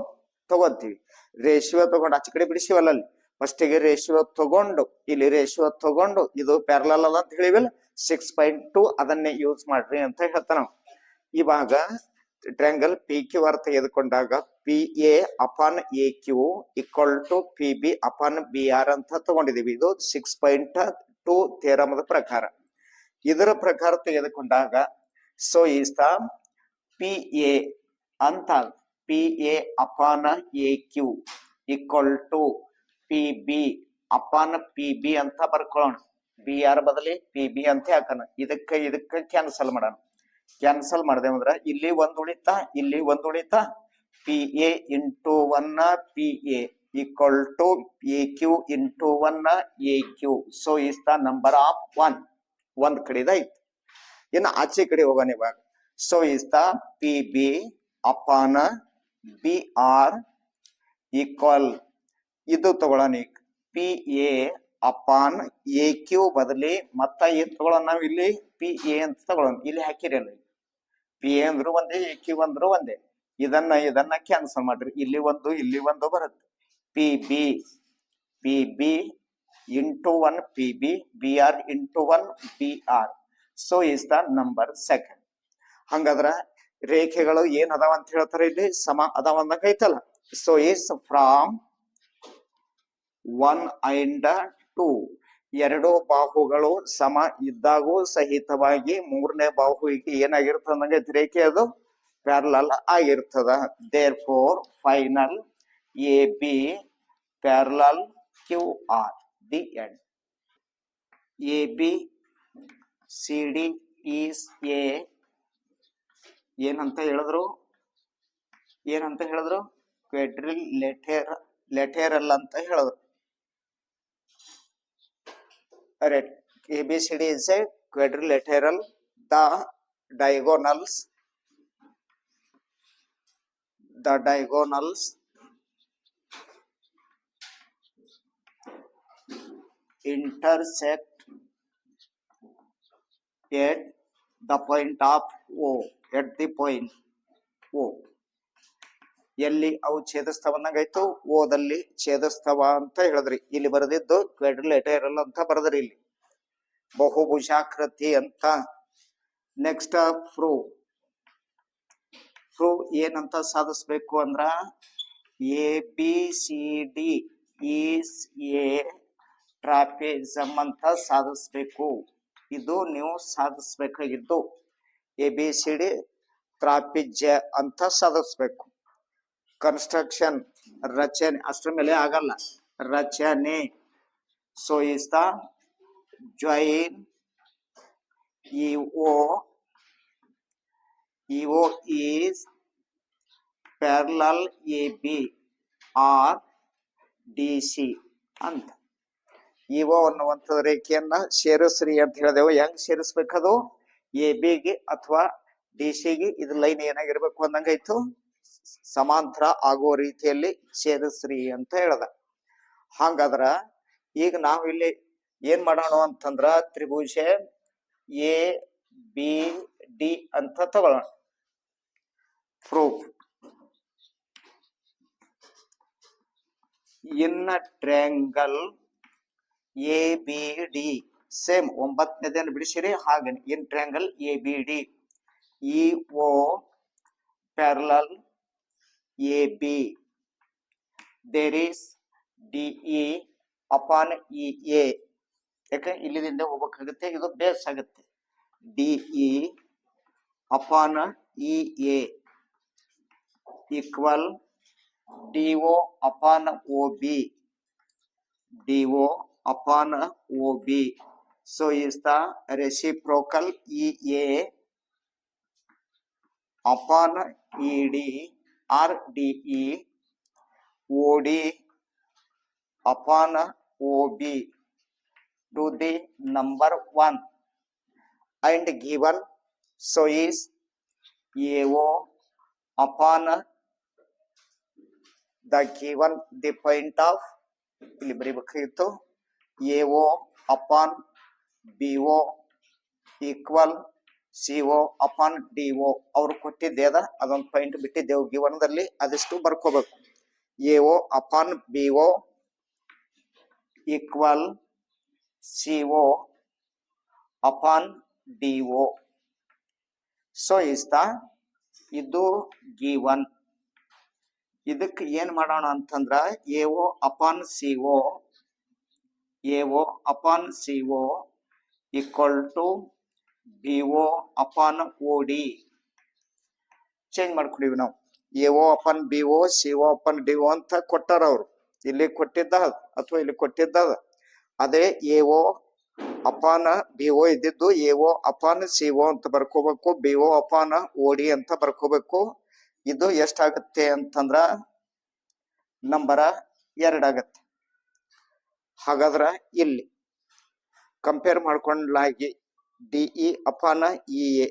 ತಗೋತೀವಿ. Ratio ತಗೊಂಡು ಆಚೆ ಕಡೆ ಬಿಡಿಸಿವಲ್ಲ, ಅಲ್ಲಿ ಫಸ್ಟ್ ಗೆ ರೇಷಿಯೋ ತಗೊಂಡು ಇಲ್ಲಿ ರೇಷಿಯೋ ತಗೊಂಡು ಇದು ಪ್ಯಾರಲಲ್ ಅದ ಅಂತ ಹೇಳಿವಲ್ಲ 6.2 ಅದನ್ನೇ ಯೂಸ್ ಮಾಡ್ರಿ ಅಂತ ಹೇಳ್ತಾನ. ಇವಾಗ ಟ್ರಯಾಂಗಲ್ ಪಿ ಕ್ಯೂ ಆರ್ ತೆಗೆದುಕೊಂಡಾಗ P A upon A Q equal to P B upon B R ಅಂತ ತಗೊಂಡಿದೀವಿ. ಇದು 6.2 ಥಿಯರಮದ ಪ್ರಕಾರ. ಇದರ ಪ್ರಕಾರ ತೆಗೆದುಕೊಂಡಾಗ so is the P A ಅಂತ P A upon A Q equal to P B upon P B ಅಂತ ಬರ್ಕೊಳ್ಳೋಣ. ಬಿ ಆರ್ ಬದಲಿ ಪಿ ಬಿ ಅಂತ ಹಾಕೋಣ. ಇದಕ್ಕೆ ಕ್ಯಾನ್ಸಲ್ ಮಾಡೋಣ. ಕ್ಯಾನ್ಸಲ್ ಮಾಡಿದೆವಂದ್ರ ಇಲ್ಲಿ ಒಂದ್ ಉಳಿತಾ, ಇಲ್ಲಿ ಒಂದ್ ಉಳಿತಾ. P A into 1 P A equal to A Q into 1 A Q. So is the number of 1. ಒಂದ್ ಕಡೆದ ಐತಿ. ಇನ್ನು ಆಚೆ ಕಡೆ ಹೋಗೋಣ ಇವಾಗ. So is the P B upon B R equal ಇದು ತಗೊಳ್ಳೋಣ ಈಗ P A upon A Q ಬದಲಿ ಮತ್ತ ಏನ್ ತಗೊಳ್ಳೋಣ ನಾವ್ ಇಲ್ಲಿ ಪಿ ಎ ಅಂತ ತಗೊಳ್ಳೋಣ. ಇಲ್ಲಿ ಹಾಕಿರಲ್ಲ ಪಿ ಎ ಅಂದ್ರು ಒಂದೇ ಎ ಕ್ಯೂ ಅಂದ್ರು ಒಂದೇ. ಇದನ್ನ ಕ್ಯಾನ್ಸಲ್ ಮಾಡ್ರಿ. ಇಲ್ಲಿ ಒಂದು ಬರುತ್ತೆ. P B into 1 P B B R into 1 B R. So is the number second. ಹಂಗಾದ್ರ ರೇಖೆಗಳು ಏನ್ ಅದಾವ ಅಂತ ಹೇಳ್ತಾರೆ ಇಲ್ಲಿ ಸಮ ಅದಾವ ಅಂದಂಗ ಐತಲ್ಲ. ಸೊ ಇಸ್ ಫ್ರಾಮ್ 1 and 2 ಎರಡು ಬಾಹುಗಳು ಸಮ ಇದ್ದಾಗೂ ಸಹಿತವಾಗಿ ಮೂರನೇ ಬಾಹುವಿಗೆ ಏನಾಗಿರ್ತದ ಅಂದಂಗ ರೇಖೆ ಅದು ಪ್ಯಾರಲಲ್ ಆಗಿರ್ತದ. Therefore final A B parallel Q R. The end. A B C D is a ಏನಂತ ಹೇಳಿದ್ರು ಕ್ವಾಡ್ರಿಲೇಟರಲ್ ಅಂತ ಹೇಳಿದ್ರು. ABCD is a quadrilateral. The diagonals intersect at the point of O. At the point O. ಎಲ್ಲಿ ಅವು ಛೇದಸ್ತವ ಅನ್ನಂಗಾಯ್ತು, ಓದಲ್ಲಿ ಛೇದಸ್ತವ ಅಂತ ಹೇಳಿದ್ರಿ. ಇಲ್ಲಿ ಬರೆದಿದ್ದು ಕ್ವಾಡ್ರಿಲೇಟರಲ್ ಅಂತ ಬರೆದ್ರಿ ಇಲ್ಲಿ ಬಹುಭುಜಾಕೃತಿ ಅಂತ. ನೆಕ್ಸ್ಟ್ ಪ್ರೂವ್ ಏನಂತ ಸಾಧಿಸ್ಬೇಕು ಅಂದ್ರ ABCD ಈಸ್ ಎ ಟ್ರಾಪೆಜಮ್ ಅಂತ ಸಾಧಿಸ್ಬೇಕು. ಇದು ನೀವು ಸಾಧಿಸ್ಬೇಕಾಗಿದ್ದು ABCD ಟ್ರಾಪಿಜ್ಯ ಅಂತ ಸಾಧಿಸ್ಬೇಕು. ಕನ್ಸ್ಟ್ರಕ್ಷನ್ ರಚನೆ ಅಷ್ಟರ ಮೇಲೆ ಆಗಲ್ಲ, ರಚನೆ. So is the join EO is parallel AB or DC ಅಂತ. EO ಅನ್ನುವಂಥ ರೇಖೆಯನ್ನ ಸೇರಿಸ್ರಿ ಅಂತ ಹೇಳಿದೆವು. ಹೆಂಗ್ ಸೇರಿಸ್ಬೇಕದು AB ಗೆ ಅಥವಾ DC ಗೆ ಇದು ಲೈನ್ ಏನಾಗಿರ್ಬೇಕು ಅಂದಂಗಾಯ್ತು, ಸಮಾಂತರ ಆಗೋ ರೀತಿಯಲ್ಲಿ ಸೇರಿಸ್ರಿ ಅಂತ ಹೇಳ್ದ. ಹಾಗಾದ್ರ ಈಗ ನಾವು ಇಲ್ಲಿ ಏನ್ ಮಾಡೋಣ ಅಂತಂದ್ರ ತ್ರಿಭುಜ ABD ಅಂತ ತಗೊಳ್ಳೋಣ. Proof in triangle ABD same 9ನೇದನ್ನು ಬಿಡಿಸಿರಿ ಹಾಗೆ in triangle ABD EO parallel AB there is DE upon EA. ಯಾಕೆ ಇಲ್ಲಿಂದ ಹೋಗ್ಬೇಕಾಗುತ್ತೆ, ಇದು ಬೇಸ್ ಆಗುತ್ತೆ. DE upon EA equal DO upon OB. So is the reciprocal EA upon ED or DE OD upon OB to the number 1 and given. So is AO upon the given the point of ಇಲ್ಲಿ ಬರೀಬೇಕಾಗಿತ್ತು AO upon BO equal CO upon DO. ಅವ್ರು ಕೊಟ್ಟಿದ್ದೆ ಅದೊಂದು point ಬಿಟ್ಟಿದ್ದೆವು ಗಿವನದಲ್ಲಿ, ಅದಿಷ್ಟು ಬರ್ಕೋಬೇಕು. AO upon BO equal CO upon DO. So is the ಇದು given. ಇದಕ್ಕೆ ಏನ್ ಮಾಡೋಣ ಅಂತಂದ್ರ AO upon CO equal to BO upon OD. Change ಮಾಡ್ಕೊಡಿವಿ ನಾವು. AO upon BO CO upon DO ಅಂತ ಕೊಟ್ಟಾರ ಅವರು. ಇಲ್ಲಿ ಕೊಟ್ಟಿದ್ದ ಅಥವಾ ಇಲ್ಲಿ ಕೊಟ್ಟಿದ್ದ ಅದೇ AO upon BO ಇದ್ದಿದ್ದು AO upon CO ಅಂತ ಬರ್ಕೋಬೇಕು, BO upon OD ಅಂತ ಬರ್ಕೋಬೇಕು. ಇದು ಎಷ್ಟಾಗತ್ತೆ ಅಂತಂದ್ರ ನಂಬರ 2 ಆಗತ್ತೆ. ಹಾಗಾದ್ರ ಇಲ್ಲಿ ಕಂಪೇರ್ ಮಾಡ್ಕೊಂಡ್ಲಾಗಿ DE upon EA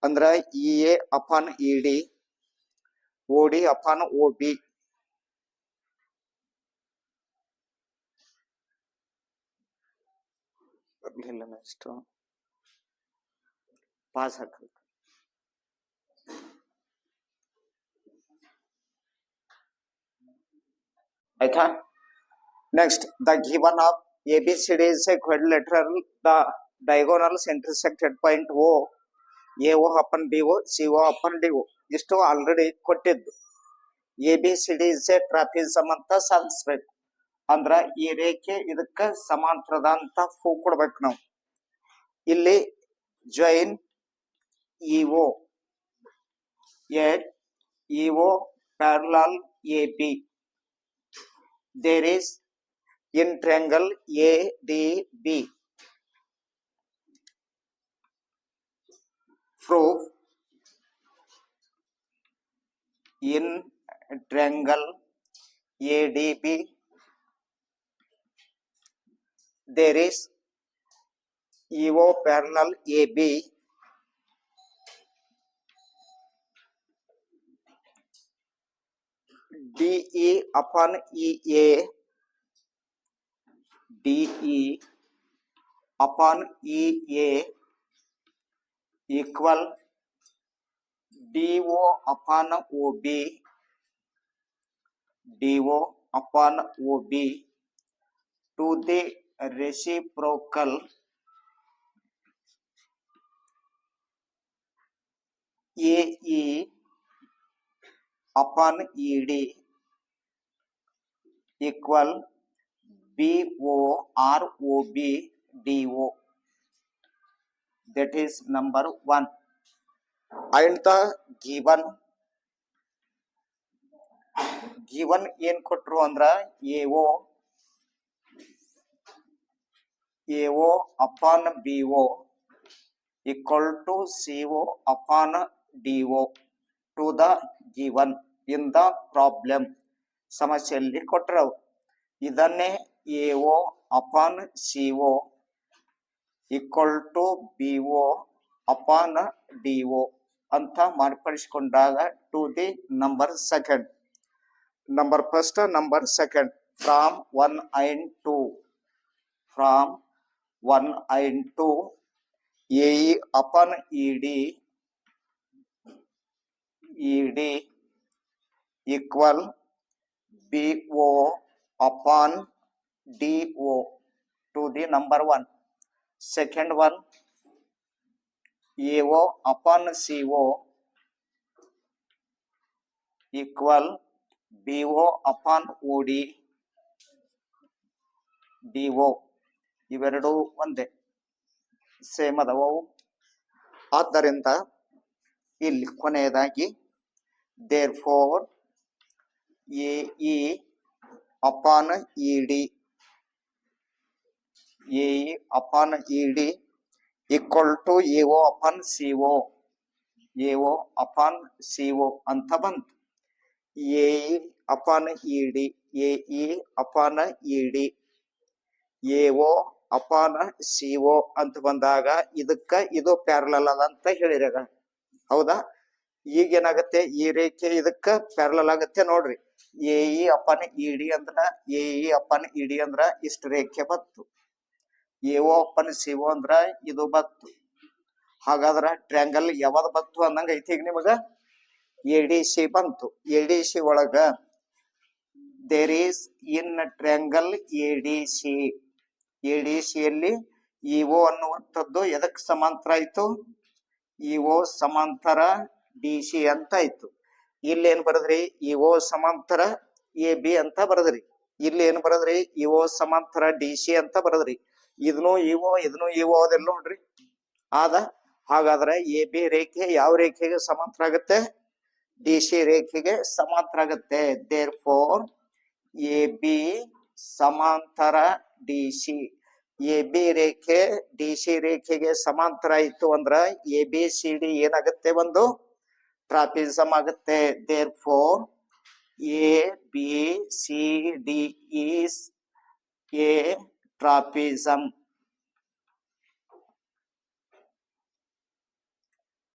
ಅಂದ್ರ EA upon ED OD upon OB ಬರ್ಲಿಲ್ಲ ನೆಕ್ಸ್ಟ್ ಪಾಸ್ ಹಾಕಬೇಕು. ಆಯ್ತಾ? Next the given of ABCD is a quadrilateral. The diagonals intersected point O, AO upon BO, CO upon DO. ಇಷ್ಟು already ಕೊಟ್ಟಿದ್ದು. ABCD is a trapezium ಅಂತ ಸಾಧಿಸ್ಬೇಕು. ಅಂದ್ರ ಈ ರೇಖೆ ಇದಕ್ಕ ಸಮಾಂತರದ ಅಂತ ಕೊಡ್ಬೇಕು ನಾವು. ಇಲ್ಲಿ join EO at EO parallel AB. There is in triangle ADB. Proof in triangle ADB there is EO parallel AB DE upon EA DE upon EA equal DO upon OB DO upon OB to the reciprocal AE upon ED equal BO ROB DO. That is number 1. And the given ಏನ್ ಕೊಟ್ರು ಅಂದ್ರ AO upon BO equal to CO upon DO to the given in the problem. ಸಮಸ್ಯೆಯಲ್ಲಿ ಕೊಟ್ಟರು. ಇದನ್ನೇ AO upon CO equal to BO upon DO ಅಂತ ಮಾರ್ಪಡಿಸಿಕೊಂಡಾಗ to the number second. Number first, number second from 1 and 2. From 1 and 2 AE upon ED equal BO upon DO to the number 1. Second one AO upon CO equal BO upon OD DO. ಇವೆರಡು ಒಂದೇ same ಅದಾವು. ಆದ್ದರಿಂದ ಇಲ್ಲಿ ಕೊನೆಯದಾಗಿ therefore AE upon ED upon ED equal to AO upon CO ಅಂತ ಬಂತು. AE upon ED AE upon ED AO upon CO ಅಂತ ಬಂದಾಗ ಇದಕ್ಕ ಇದು ಪ್ಯಾರಲಲ್ ಅದ ಅಂತ ಹೇಳಿರಾಗ, ಹೌದಾ? ಈಗೇನಾಗತ್ತೆ, ಈ ರೇಖೆ ಇದಕ್ಕ ಪ್ಯಾರಲಲ್ ಆಗತ್ತೆ ನೋಡ್ರಿ. AE upon ED ಅಂದ್ರ AE upon ED ಅಂದ್ರ ಇಷ್ಟ ರೇಖೆ ಬತ್ತು. AO upon CO ಅಂದ್ರ ಇದು ಬತ್ತು. ಹಾಗಾದ್ರ ಟ್ರ್ಯಾಂಗಲ್ ಯಾವ್ದು ಬತ್ತು ಅಂದಂಗ ಐತಿ. ಈಗ ನಿಮಗ ADC ಬಂತು. ADC ಒಳಗ there is in triangle ADC ಯಲ್ಲಿ EO ಅನ್ನುವಂಥದ್ದು ಎದಕ್ ಸಮಾಂತರ ಆಯ್ತು? EO ಸಮಾಂತರ DC ಅಂತ ಆಯ್ತು. ಇಲ್ಲಿ ಏನ್ ಬರದ್ರಿ? EO ಸಮಾಂತರ AB ಅಂತ ಬರದ್ರಿ. ಇಲ್ಲಿ ಏನ್ ಬರದ್ರಿ? EO ಸಮಾಂತರ DC ಅಂತ ಬರದ್ರಿ. ಇದನ್ನು EO ಅದೆಲ್ಲ ನೋಡ್ರಿ ಆದ. ಹಾಗಾದ್ರೆ AB ರೇಖೆ ಯಾವ ರೇಖೆಗೆ ಸಮಾಂತರ ಆಗುತ್ತೆ? DC ರೇಖೆಗೆ ಸಮಾಂತರ ಆಗುತ್ತೆ. therefore AB ಸಮಾಂತರ DC. AB ರೇಖೆ DC ರೇಖೆಗೆ ಸಮಾಂತರ ಆಯ್ತು ಅಂದ್ರ ABCD ಏನಾಗುತ್ತೆ? ಒಂದು ಟ್ರಾಪಿಸಮ್ ಆಗುತ್ತೆ. therefore ABCD is a trapezium.